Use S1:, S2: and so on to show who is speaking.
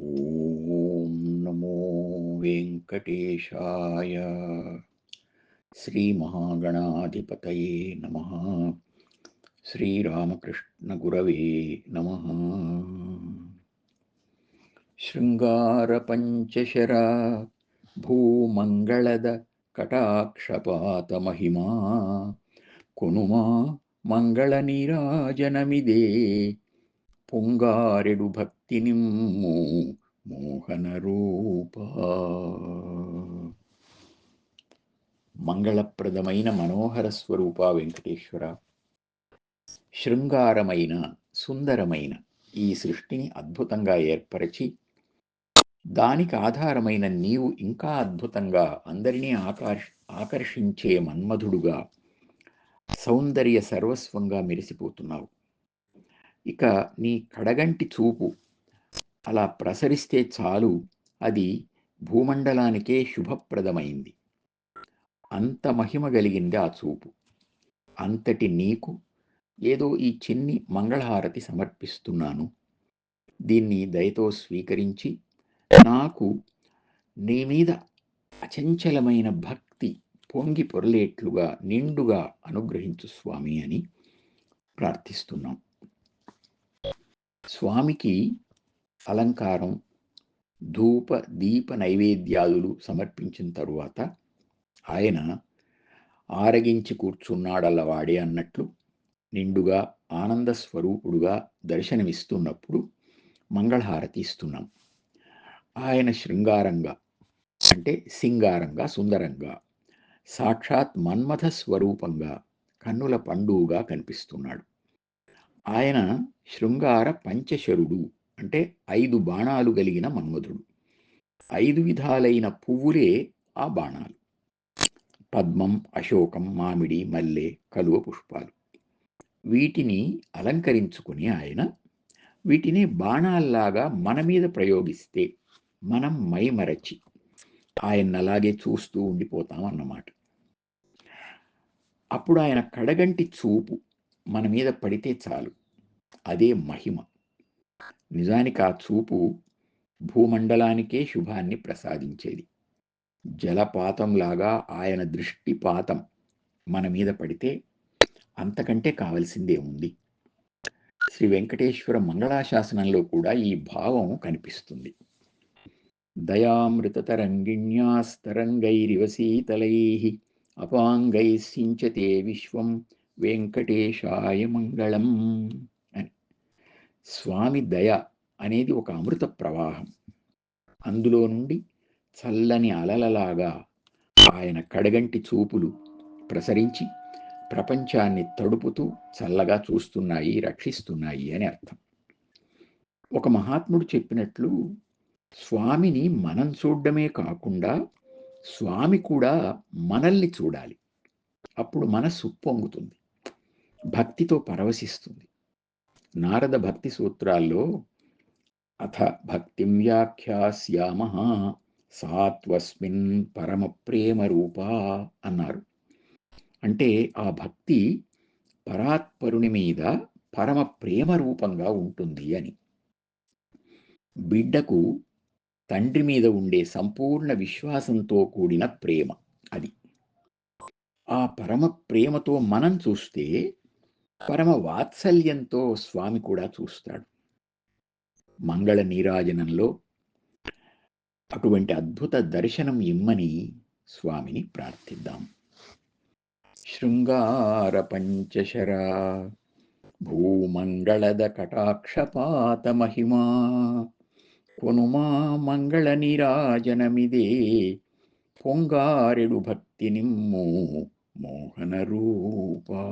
S1: ఓం నమో వెంకటేశాయ. శ్రీమహాగణాధిపతయే నమః. శ్రీరామకృష్ణగురవే నమః. శృంగారపంచశరా భూమంగళద కటాక్షపాతమహిమా కొనుమా మంగళ నీరాజనమిదే పొంగారెడు భక్తి నిమ్ము మోహన రూప. మంగళప్రదమైన మనోహర స్వరూప వెంకటేశ్వర, శృంగారమైన సుందరమైన ఈ సృష్టిని అద్భుతంగా ఏర్పరచి దానికి ఆధారమైన నీవు ఇంకా అద్భుతంగా అందరినీ ఆకర్షించే మన్మధుడుగా సౌందర్య సర్వస్వంగా మెరిసిపోతున్నావు. ఇక నీ కడగంటి చూపు అలా ప్రసరిస్తే చాలు, అది భూమండలానికే శుభప్రదమైంది. అంత మహిమ కలిగింది ఆ చూపు. అంతటి నీకు ఏదో ఈ చిన్ని మంగళహారతి సమర్పిస్తున్నాను. దీన్ని దయతో స్వీకరించి నాకు నీ మీద అచంచలమైన భక్తి పొంగి పొరలేట్లుగా నిండుగా అనుగ్రహించు స్వామి అని ప్రార్థిస్తున్నాం. స్వామికి అలంకారం, ధూప దీప నైవేద్యాదులు సమర్పించిన తరువాత ఆయన ఆరగించి కూర్చున్నాడల్లవాడే అన్నట్లు నిండుగా ఆనంద స్వరూపుడుగా దర్శనమిస్తున్నప్పుడు మంగళహారతి ఇస్తున్నాం. ఆయన శృంగారంగా అంటే సింగారంగా సుందరంగా సాక్షాత్ మన్మథ స్వరూపంగా కన్నుల పండువుగా కనిపిస్తున్నాడు. ఆయన శృంగార పంచశరుడు అంటే 5 బాణాలు కలిగిన మన్మధుడు. 5 విధాలైన పువ్వులే ఆ బాణాలు: పద్మం, అశోకం, మామిడి, మల్లె, కలువ పుష్పాలు. వీటిని అలంకరించుకుని ఆయన వీటిని బాణాల్లాగా మన మీద ప్రయోగిస్తే మనం మైమరచి ఆయన్ని అలాగే చూస్తూ ఉండిపోతాం అన్నమాట. అప్పుడు ఆయన కడగంటి చూపు మన మీద పడితే చాలు, అదే మహిమ. నిజానికి ఆ చూపు భూమండలానికే శుభాన్ని ప్రసాదించేది. జలపాతంలాగా ఆయన దృష్టిపాతం మన మీద పడితే అంతకంటే కావలసిందేముంది? శ్రీ వెంకటేశ్వర మంగళాశాసనంలో కూడా ఈ భావం కనిపిస్తుంది. దయామృతతరంగిణ్యాస్తరంగైరివ శీతలైః అపాంగైః సించతే విశ్వం వెంకటేశాయ మంగళం అని. స్వామి దయ అనేది ఒక అమృత ప్రవాహం. అందులో నుండి చల్లని అలలలాగా ఆయన కడగంటి చూపులు ప్రసరించి ప్రపంచాన్ని తడుపుతూ చల్లగా చూస్తున్నాయి, రక్షిస్తున్నాయి అని అర్థం. ఒక మహాత్ముడు చెప్పినట్లు, స్వామిని మనం చూడడమే కాకుండా స్వామి కూడా మనల్ని చూడాలి. అప్పుడు మనస్సు పొంగుతుంది, భక్తితో పరవశిస్తుంది. నారద భక్తి సూత్రాల్లో అథ భక్తిం వ్యాఖ్యాస్యామః సాత్వస్మిన్ పరమ ప్రేమ రూపా అన్నారు. అంటే ఆ భక్తి పరాత్పరుని మీద పరమ ప్రేమ రూపంగా ఉంటుంది అని. బిడ్డకు తండ్రి మీద ఉండే సంపూర్ణ విశ్వాసంతో కూడిన ప్రేమ అది. ఆ పరమ ప్రేమతో మనం చూస్తే పరమ వాత్సల్యంతో స్వామి కూడా చూస్తాడు. మంగళ నీరాజనంలో అటువంటి అద్భుత దర్శనం ఇమ్మని స్వామిని ప్రార్థిద్దాం. శృంగార పంచశరా భూమంగళద కటాక్షపాత మహిమా కొనుమా మంగళ నీరాజనమిదే పొంగారెడు భక్తి నిమ్ము మోహన రూపా.